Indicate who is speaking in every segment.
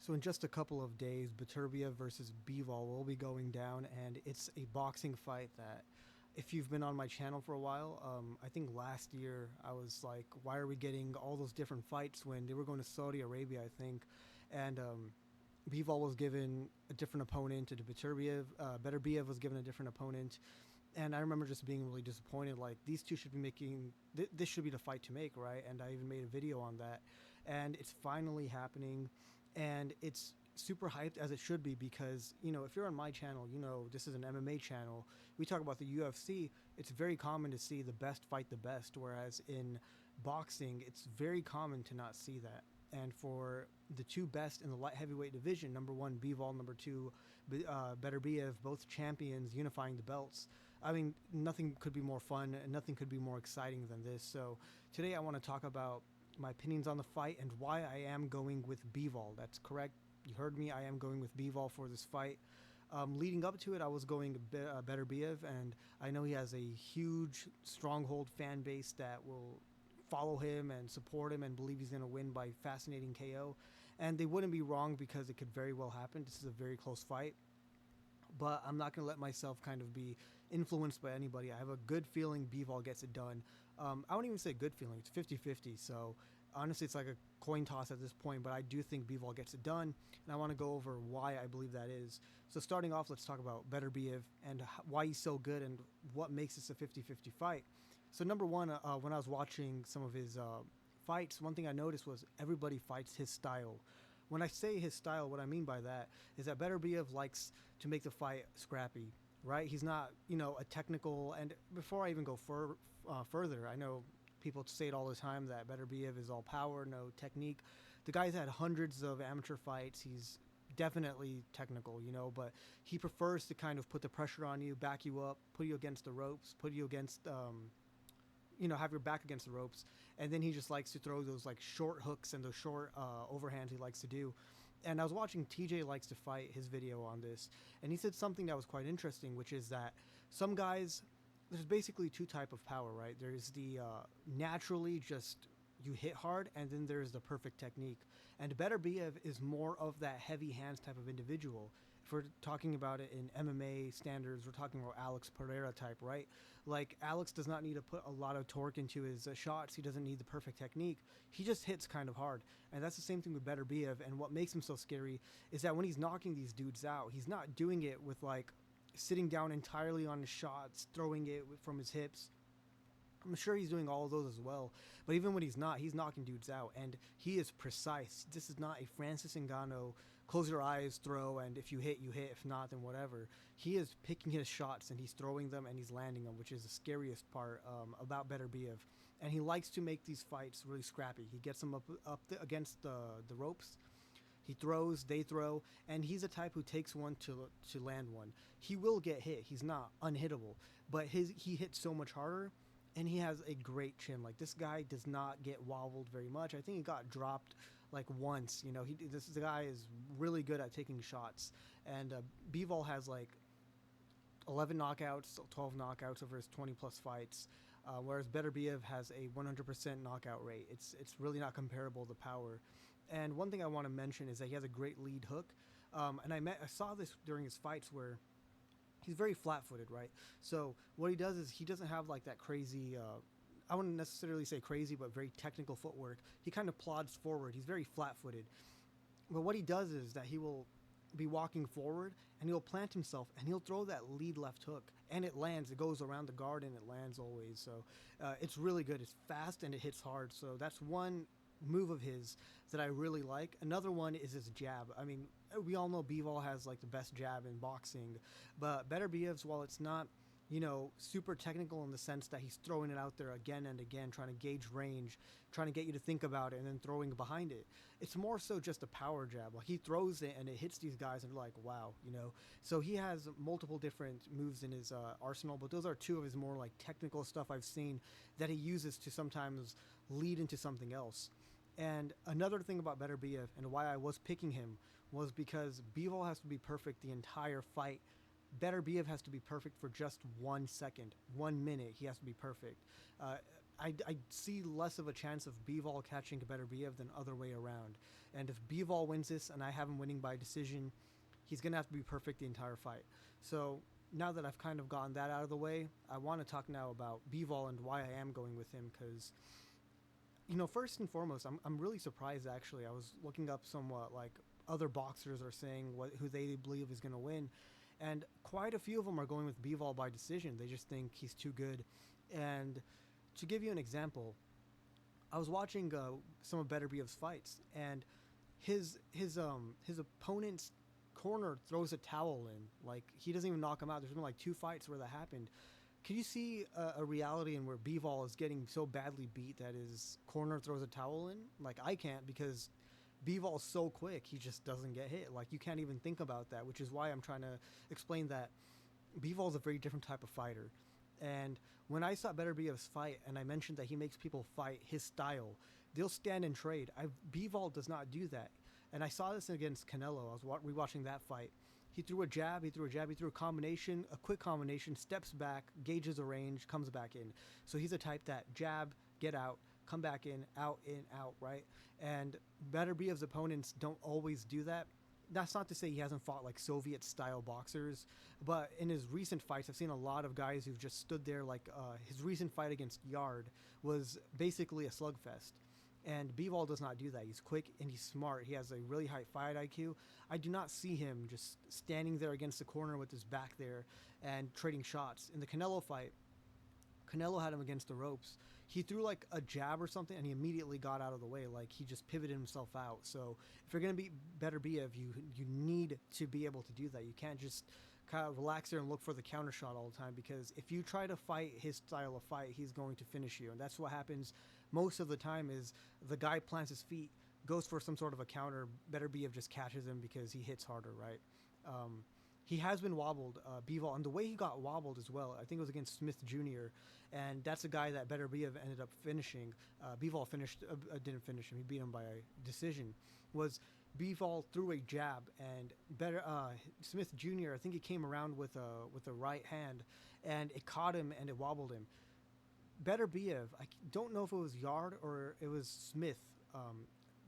Speaker 1: So in just a couple of days, Beterbiev versus Bivol will be going down, and it's a boxing fight that, if you've been on my channel for a while, I think last year I was like, why are we getting all those different fights when they were going to Saudi Arabia, I think, and Bivol was given a different opponent to Beterbiev. Beterbiev was given a different opponent, and I remember just being really disappointed. Like, these two should be making this should be the fight to make, right? And I even made a video on that, and it's finally happening, and it's super hyped as it should be because if you're on my channel, this is an MMA channel. We talk about the UFC. It's very common to see the best fight the best, whereas in boxing, it's very common to not see that. And for the two best in the light heavyweight division, number one Bivol, number two Beterbiev, both champions unifying the belts. I mean, nothing could be more fun and nothing could be more exciting than this. So today I want to talk about my opinions on the fight and why I am going with Bivol. That's correct. You heard me. I am going with Bivol for this fight. Leading up to it, I was going Beterbiev, and I know he has a huge stronghold fan base that will follow him and support him and believe he's going to win by fascinating KO. And they wouldn't be wrong because it could very well happen. This is a very close fight. But I'm not going to let myself kind of be influenced by anybody. I have a good feeling Bivol gets it done. I wouldn't even say good feeling. It's 50-50. So honestly, it's like a coin toss at this point. But I do think Bivol gets it done. And I want to go over why I believe that is. So starting off, let's talk about Beterbiev and why he's so good and what makes this a 50-50 fight. So number one, when I was watching some of his fights, one thing I noticed was everybody fights his style. When I say his style, what I mean by that is that Beterbiev likes to make the fight scrappy, right? He's not, a technical. And before I even go further, I know people say it all the time that Beterbiev is all power, no technique. The guy's had hundreds of amateur fights. He's definitely technical, but he prefers to kind of put the pressure on you, back you up, put you against the ropes, put you against have your back against the ropes, and then he just likes to throw those like short hooks and those short overhands he likes to do. And I was watching TJ Likes to Fight, his video on this, and he said something that was quite interesting, which is that some guys, there's basically two type of power, right? There's the naturally just you hit hard, and then there's the perfect technique. And Beterbiev is more of that heavy hands type of individual. If we're talking about it in MMA standards, we're talking about Alex Pereira type, right? Like, Alex does not need to put a lot of torque into his shots. He doesn't need the perfect technique. He just hits kind of hard. And that's the same thing with Beterbiev. And what makes him so scary is that when he's knocking these dudes out, he's not doing it with like sitting down entirely on his shots, throwing it from his hips. I'm sure he's doing all of those as well. But even when he's not, he's knocking dudes out. And he is precise. This is not a Francis Ngannou, close your eyes, throw, and if you hit, you hit. If not, then whatever. He is picking his shots, and he's throwing them, and he's landing them, which is the scariest part about Beterbiev. And he likes to make these fights really scrappy. He gets them up against the ropes. He throws, they throw, and he's a type who takes one to land one. He will get hit. He's not unhittable. But he hits so much harder. And he has a great chin. Like, this guy does not get wobbled very much. I think he got dropped like once. This guy is really good at taking shots. And Bivol has like 11 knockouts, 12 knockouts over his 20 plus fights, whereas Beterbiev has a 100% knockout rate. It's really not comparable to power. And one thing I want to mention is that he has a great lead hook. And I saw this during his fights where he's very flat-footed, right? So what he does is he doesn't have like that crazy, I wouldn't necessarily say crazy, but very technical footwork. He kind of plods forward. He's very flat-footed. But what he does is that he will be walking forward and he'll plant himself and he'll throw that lead left hook and it lands. It goes around the guard and it lands always. So it's really good. It's fast and it hits hard. So that's one move of his that I really like. Another one is his jab. I mean, we all know Bivol has like the best jab in boxing, but Beterbiev's, while it's not, super technical in the sense that he's throwing it out there again and again, trying to gauge range, trying to get you to think about it and then throwing behind it. It's more so just a power jab. Like, he throws it and it hits these guys and they're like, wow, So he has multiple different moves in his arsenal, but those are two of his more like technical stuff I've seen that he uses to sometimes lead into something else. And another thing about Beterbiev and why I was picking him was because Bivol has to be perfect the entire fight. Beterbiev has to be perfect for just 1 second, 1 minute. He has to be perfect. I see less of a chance of Bivol catching Beterbiev than other way around. And if Bivol wins this and I have him winning by decision, he's gonna have to be perfect the entire fight. So now that I've kind of gotten that out of the way, I want to talk now about Bivol and why I am going with him because first and foremost, I'm really surprised actually. I was looking up somewhat like other boxers are saying who they believe is going to win, and quite a few of them are going with Bivol by decision. They just think he's too good. And to give you an example, I was watching some of Beterbiev's fights, and his opponent's corner throws a towel in. Like he doesn't even knock him out. There's been like two fights where that happened. Can you see a reality in where Bivol is getting so badly beat that his corner throws a towel in? Like I can't because Bivol is so quick, he just doesn't get hit. Like you can't even think about that, which is why I'm trying to explain that Bivol is a very different type of fighter. And when I saw Beterbiev's fight, and I mentioned that he makes people fight his style, they'll stand and trade. Bivol does not do that, and I saw this against Canelo. I was rewatching that fight. He threw a jab, he threw a jab, he threw a combination, a quick combination, steps back, gauges the range, comes back in. So he's a type that jab, get out, come back in, out, right? And Beterbiev's opponents don't always do that. That's not to say he hasn't fought like Soviet-style boxers, but in his recent fights, I've seen a lot of guys who've just stood there. Like his recent fight against Yard was basically a slugfest. And Bivol does not do that. He's quick and he's smart. He has a really high fight IQ. I do not see him just standing there against the corner with his back there and trading shots. In the Canelo fight, Canelo had him against the ropes. He threw like a jab or something and he immediately got out of the way. Like he just pivoted himself out. So if you're going to beat Beterbiev, you need to be able to do that. You can't just kind of relax there and look for the counter shot all the time, because if you try to fight his style of fight, he's going to finish you. And that's what happens most of the time is the guy plants his feet, goes for some sort of a counter. Beterbiev just catches him because he hits harder, right? He has been wobbled, Bivol, and the way he got wobbled as well, I think it was against Smith Jr., and that's a guy that Beterbiev ended up finishing. Bivol didn't finish him, he beat him by a decision, was Bivol threw a jab, and Smith Jr., I think he came around with a right hand, and it caught him and it wobbled him. Beterbiev, I don't know if it was Yard or it was Smith,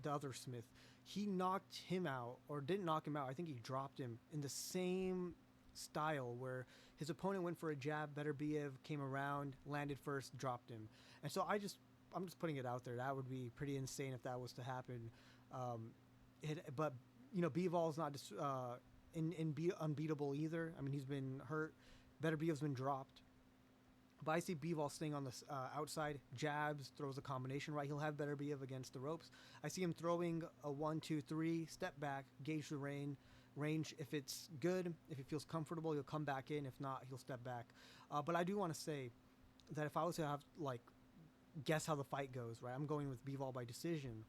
Speaker 1: the other Smith. He knocked him out, or didn't knock him out. I think he dropped him in the same style where his opponent went for a jab. Beterbiev came around, landed first, dropped him. And so I'm just putting it out there. That would be pretty insane if that was to happen. But Bivol's not unbeatable either. I mean, he's been hurt. Beterbiev's been dropped. But I see Bivol staying on the outside, jabs, throws a combination right. He'll have Beterbiev against the ropes. I see him throwing a 1-2-3, step back, gauge the range. If it's good, if he feels comfortable, he'll come back in. If not, he'll step back. But I do want to say that if I was to have, guess how the fight goes, right? I'm going with Bivol by decision.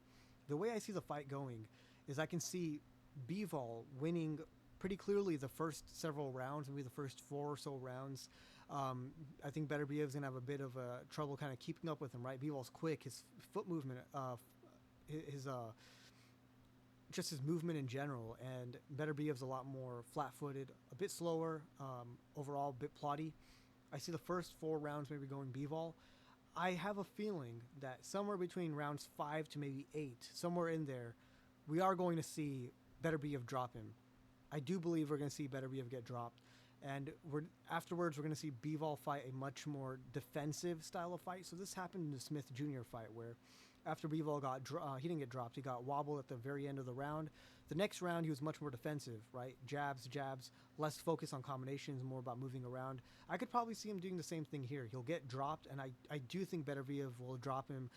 Speaker 1: The way I see the fight going is I can see Bivol winning pretty clearly the first several rounds, maybe the first 4 or so rounds. I think Beterbiev's going to have a bit of trouble kind of keeping up with him, right? Bivol's quick, his foot movement, just his movement in general, and Beterbiev's a lot more flat-footed, a bit slower, overall a bit plotty. I see the first 4 rounds maybe going Bivol. I have a feeling that somewhere between rounds 5 to maybe 8, somewhere in there, we are going to see Beterbiev drop him. I do believe we're going to see Beterbiev get dropped. And afterwards, we're going to see Bivol fight a much more defensive style of fight. So this happened in the Smith Jr. fight, where after Bivol he didn't get dropped. He got wobbled at the very end of the round. The next round, he was much more defensive, right? Jabs, less focus on combinations, more about moving around. I could probably see him doing the same thing here. He'll get dropped, and I do think Beterbiev will drop him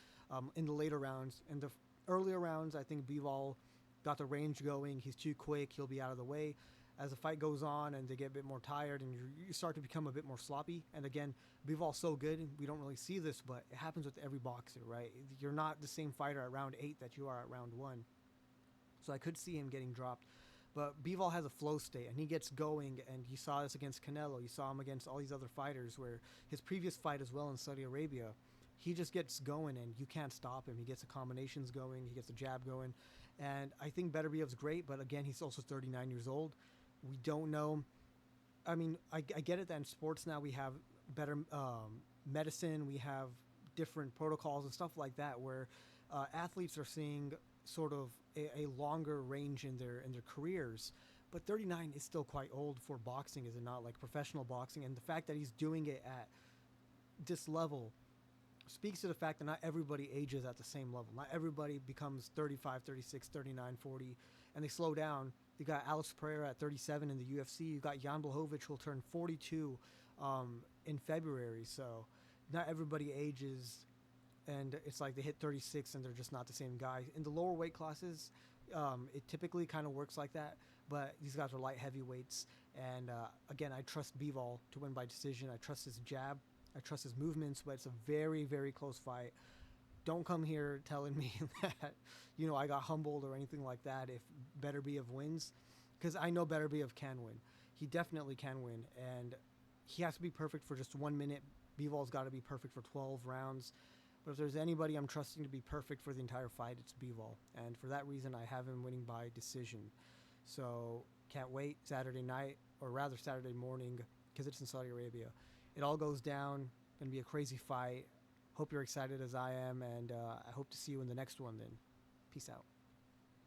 Speaker 1: in the later rounds. In the earlier rounds, I think Bivol got the range going. He's too quick. He'll be out of the way. As the fight goes on and they get a bit more tired and you start to become a bit more sloppy. And again, Bivol's so good, and we don't really see this, but it happens with every boxer, right? You're not the same fighter at round 8 that you are at round 1. So I could see him getting dropped. But Bivol has a flow state, and he gets going, and you saw this against Canelo. You saw him against all these other fighters, where his previous fight as well in Saudi Arabia, he just gets going, and you can't stop him. He gets the combinations going. He gets the jab going. And I think Beterbiev's great, but again, he's also 39 years old. We don't know. I mean, I get it that in sports now we have better medicine. We have different protocols and stuff like that, where athletes are seeing sort of a longer range in their careers. But 39 is still quite old for boxing, is it not? Like professional boxing, and the fact that he's doing it at this level speaks to the fact that not everybody ages at the same level. Not everybody becomes 35, 36, 39, 40, and they slow down. You got Alex Pereira at 37 in the UFC. You got Jan Blachowicz, who'll turn 42 in February. So not everybody ages, and it's like they hit 36 and they're just not the same guy. In the lower weight classes, it typically kind of works like that, but these guys are light heavyweights. And again, I trust Bivol to win by decision. I trust his jab. I trust his movements, but it's a very, very close fight. Don't come here telling me that, I got humbled or anything like that if Beterbiev wins, because I know Beterbiev can win. He definitely can win, and he has to be perfect for just 1 minute. Bivol's got to be perfect for 12 rounds. But if there's anybody I'm trusting to be perfect for the entire fight, it's Bivol. And for that reason, I have him winning by decision. So can't wait Saturday night, or rather Saturday morning, because it's in Saudi Arabia. It all goes down. Going to be a crazy fight. Hope you're excited as I am, and I hope to see you in the next one then. Peace out.